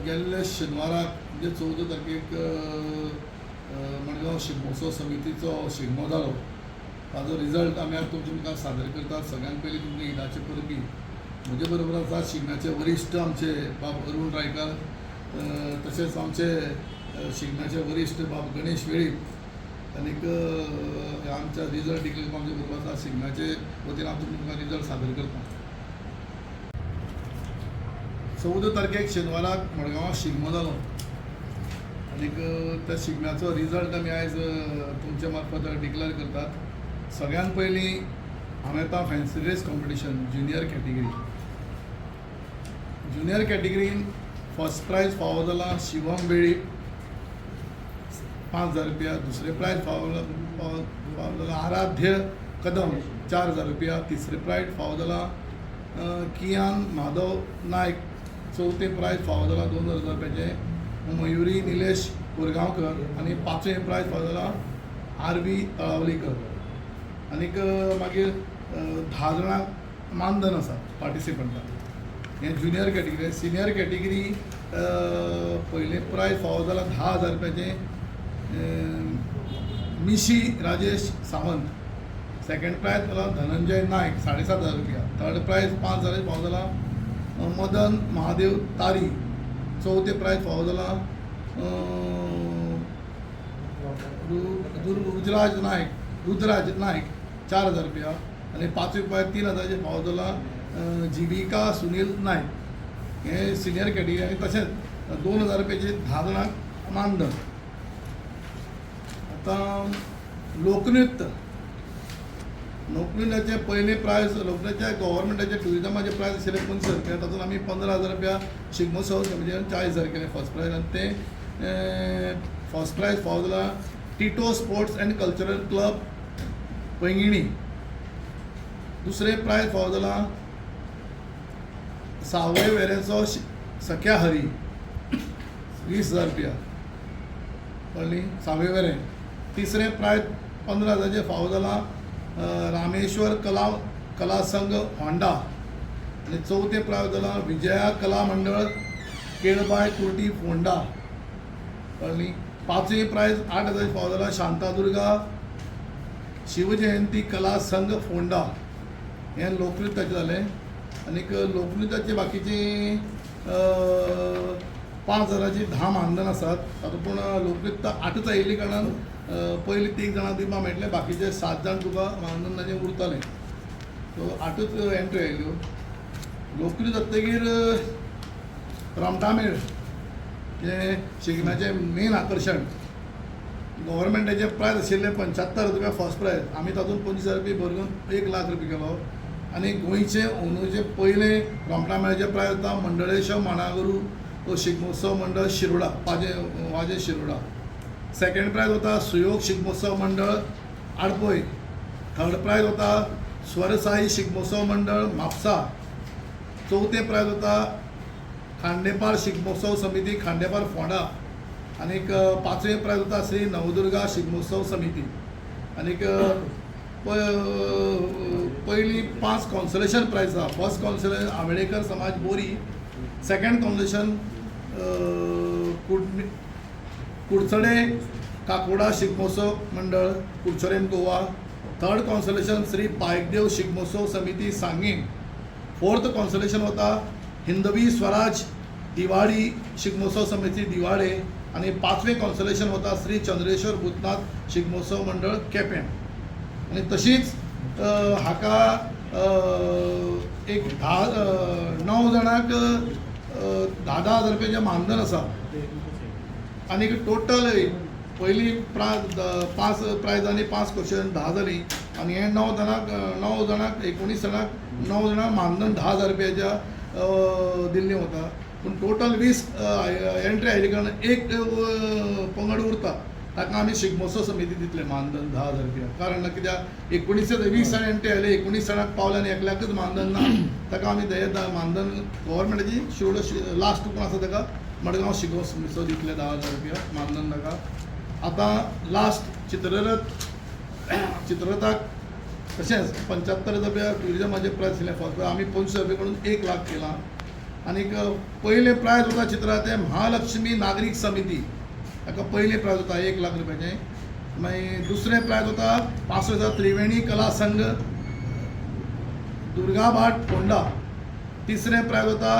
गेल्ल्या शेनवाराक म्हणजे 14 तारखेक मडगांव शिगमोत्सव समितीचो शिगमो जालो. ताजो रिजल्ट आमी आज तुमकां सादर करतात. सगळ्यांत पयलीं तुमकां ईदाचे परबीं. म्हजे बरोबर आसा शिगम्याचे वरिश्ठ आमचे बाब अरुण रायकार, तशेंच आमचे शिगम्याचे वरिश्ठ बाब गणेश वेळीप आनीक आमच्या रिजल्ट डिक्लेअर आमचे बरोबर आसा. शिगम्याचे वतीन हांव तुमकां रिजल्ट सादर करता. 14 तारखेक शेनवाराक मडगांवां शिगमो जालो आनीक त्या शिगम्याचो रिजल्ट आमी आयज तुमचे मार्फत डिक्लेअर करतात. सगळ्यांत पयलीं हांव येता fancy dress competition junior category. Junior कॅटेगरीन फर्स्ट प्रायज फावो जाला शिवम वेळीप 5,000 रुपया. दुसरे प्रायज फावो जाला आराध्य कदम 4,000 रुपया. तिसरे प्रायज फावो जाला कियान माधव नायक. चौथे प्रायज फावो जाला 2,000 रुपयाचे मयुरी निलेश कोरगांवकर. आनी पांचवे प्रायज फावो जाला आरवी तळावलीकर. आनीक मागीर 10 जाणांक मानधन आसा पार्टिसिपंटाक. हें ज्युनियर कॅटेगरी. सिनियर कॅटेगरी पयलें प्रायज फावो जाला 10,000 रुपयाचें मिशी राजेश सावंत. सेकंड प्रायज जाला धनंजय नायक 7,500 रुपया. थर्ड प्रायज 5,000 फावो जाला मदन महादेव तारी. चौथे प्रायज फावो जाला रुद्राज नायक 4,000 रुपया. आनी पांचवे प्रायज 3,000 फावो जाला जिविका सुनील नायक. हे सिनियर कॅटेगरी. आनी तशेंच 2,000 रुपयाचे 10 जाणांक मानधन. आतां लोकनृत्याचे पयले प्रायज लोकनृत्याचे गव्हर्मेंटाचे टुरिजमाचे प्रायज आशिल्ले 500 रुपया. तातूंत आमी 15,000 रुपया शिगमोत्सव समितीन 40,000 केले फर्स्ट प्रायज. आनी ते फर्स्ट प्रायज फावो जाला Tito sports and cultural club Painguinim. दुसरे प्रायज फावो जाला सावय वेरेंचो सख्या हरी 20,000 रुपया कळ्ळी सावय वेरें. तिसरे प्रायज 15,000 फावो जाला रामेश्वर कला संघ होंडा. आनी चौथे प्रायज जाला विजया कला मंडळ केळबाय कुर्टी फोंडा कळ्ळी. पांचवे प्रायज 8,000 फावो जाला शांतादुर्गा शिवजयंती कला संघ फोंडा. हें लोकनृत्याचें जालें. आनीक लोकनृत्याचे बाकीचे 5,000ची 10 मानधन आसात. तातूंत पूण लोकनृत्य 8च आयिल्ले कारणान पयलीं 3 जाणां दिवपाक मेळटले. बाकीचे 7 जाण तुका मानधनाचें उरतलें. सो 8च एंट्री आयल्यो. लोकनृत्य जातकीर रमटामेळ हे शिगम्याचें मेन आकर्शण. गव्हर्मेंटाचे प्रायज आशिल्ले 75,000 रुपया फर्स्ट प्रायज. आमी तातूंत 25,000 रुपया भरून 1,00,000 रुपया केलो. आनी गोंयचे अंदूचे पयले रमटामेळाचे प्रायज जाता मंडळेश माणागुरू शिगमोत्सव मंडळ शिरोडा वाजे शिरोडा. सेकंड प्रायज होता सुयोग शिगमोत्सव मंडळ आडपय. थर्ड प्रायज होता स्वरसाई शिगमोत्सव मंडळ म्हापसा. चौथे प्रायज होता खांडेपार शिगमोत्सव समिती खांडेपार फोंडा. आनीक पांचवे प्रायज होता श्री नवदुर्गा शिगमोत्सव समिती. आनीक पयलीं 5 कॉन्सोलेशन प्रायज आसा. फर्स्ट कॉन्सोलेशन आंबेडकर समाज बोरी. सेकंड कॉन्सोलेशन कुडचडे काकोडा शिगमोत्सव मंडळ कुडचडें गोवा. थर्ड कॉन्सोलेशन श्री पायकदेव शिगमोत्सव समिती सांगें. फोर्थ कॉन्सोलेशन होता हिंदवी स्वराज दिवाळी शिगमोत्सव समिती दिवाळे. आनी पांचवे कॉन्सोलेशन होता श्री चंद्रेश्वर भूतनाथ शिगमोत्सव मंडळ केपें. आनी तशीच हाका एक 9 जाणांक 10,000 रुपयाचें मानधन आसा. आनीक टोटल पयलीं 5 प्रायजांनी 5 क्वेश्चन 10 जालीं. आनी हे 9 जाणांक 19 जाणांक 9 जाणांक मानधन 10,000 रुपयाच्या दिल्लें वता. पूण टोटल 20 एंट्री आयिल्ले कारणान एक पंगड उरता. ताका आमी शिगमोत्सव समिती दितले मानधन 10,000 रुपया. कारण कित्याक 20 जाण एंट्री आयले 19 जाणांक पावले आनी एकल्याकच मानधन ना. ताका आमी मानधन गव्हर्मेंटाची शिरोडा लास्ट कोण आसा ताका मडगांव शिगमोत्सव दितले 10,000 रुपया मानधन ताका. आतां लास्ट चित्ररथाक तशेंच 75,000 रुपया टुरिजमाचे प्रायज आशिल्ले फर्स्ट आमी 25,000 रुपया कडून 1,00,000 केलां. आनीक पयलें प्रायज होता चित्रां तें महालक्ष्मी नागरीक समिती, ताका पयलें प्रायज होता 1 लाख रुपयाचें. मागीर दुसरें प्रायज होता 5,000 त्रिवेणी कला संघ दुर्गाबाट फोंडा. तिसरें प्रायज होता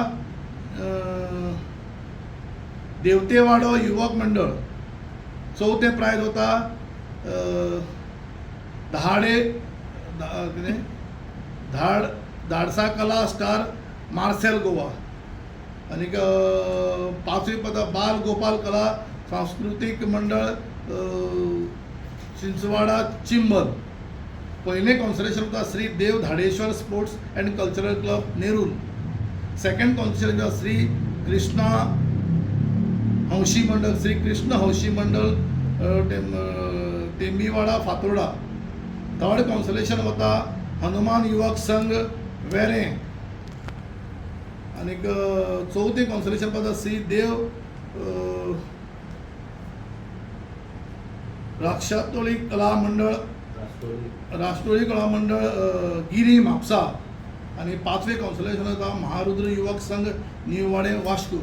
देवतेवाडो युवक मंडळ. चौथें प्रायज होता धाडसा कला स्टार मार्सेल गोवा. आनीक पांचवी पद बाल गोपाल कला सांस्कृतिक मंडळ चिंचवाडा चिंबल. पयलें कॉन्सलेशन होता Shri Dev Dhadeshwar sports and cultural club Nerul. Second consolation होता श्री कृष्णा हौशी मंडळ, श्री कृष्ण हौशी मंडळ टेंबीवाडा फातोर्डा. थर्ड कॉन्सलेशन होता हनुमान युवक संघ वेरें. आनीक चौथी कॉन्सलेशन पद श्री देव राक्षातोळी कला मंडळ राष्ट्रोळी कला मंडळ गिरी म्हापसा. आणि पांचवे कॉन्सलेशन होता महारुद्र युवक संघ निववाडे वास्को.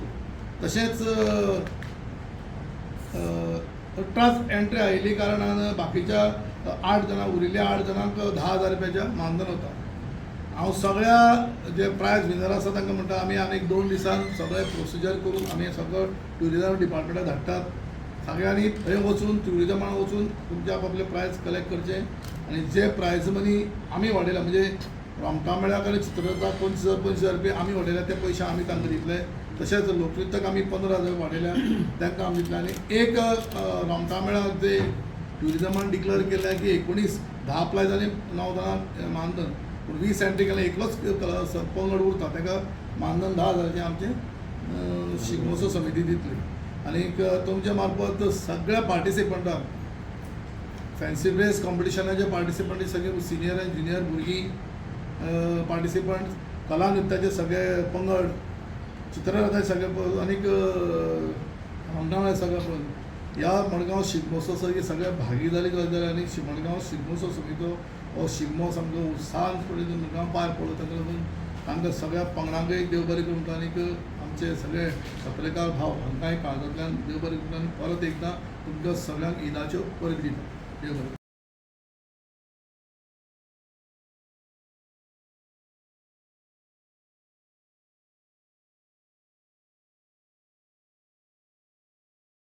तशेंच 18च एंट्री आयिल्ली कारणान बाकीच्या 8 जाणां उरिल्ल्या 8 जाणांक 10,000 रुपयाचें मानधन वता. हांव सगळ्या जे प्रायज विनर आसा तांकां म्हणटा आमी आनीक 2 दिसान सगळें प्रोसिजर करून आमी सगळो ट्युरिजम डिपार्टमेंटाक धाडटात. सगळ्यांनी थंय वचून ट्युरिजमान वचून तुमचे आपापले प्रायज कलेक्ट करचे. आनी जे प्रायज मनी आमी वाडयला म्हणजे रोमटामेळाक आनी चित्ररथाक 25,000 रुपया आमी वाडयल्या ते पयशे आमी तांकां दितले. तशेंच लोकनृत्याक आमी 15,000 वाडयल्या तांकां आमी दितले. आनी एक रोमटामेळाक जे ट्युरिजमान डिक्लेअर केल्या की 10 प्रायजांनी 9 जाणांक मानधन, पूण 20 एंट्री केल्या एकलोच पंगड उरता ताका मानधन 10,000चें आमचें शिगमोत्सव समिती दितली. आनीक तुमच्या मार्फत सगळ्या पार्टिसिपंटांक फॅन्सी ड्रेस कॉम्पिटिशनाचे पार्टिसिपंट सगळे सिनियर आनी ज्युनियर भुरगीं पार्टिसिपंट, कला नृत्याचे सगळे पंगड, चित्ररथाचे सगळे आनीक रोमटामेळा सगळे पंगड ह्या मडगांव शिगमोत्सव सगळे भागीदारी करतले. आनी मडगांव शिगमोत्सव समिती हो शिगमो सामको उत्साहान मडगांव पार पडलो. ताका लागून तांकां सगळ्या पंगडांकय देव बरें करूं. आनीक आमचे सगळे पत्रकार भाव हांकांय काळजांतल्यान देव बरें करूं. आनी परत एकदां तुमकां सगळ्यांक ईदाच्यो परबी दिता. देव बरें.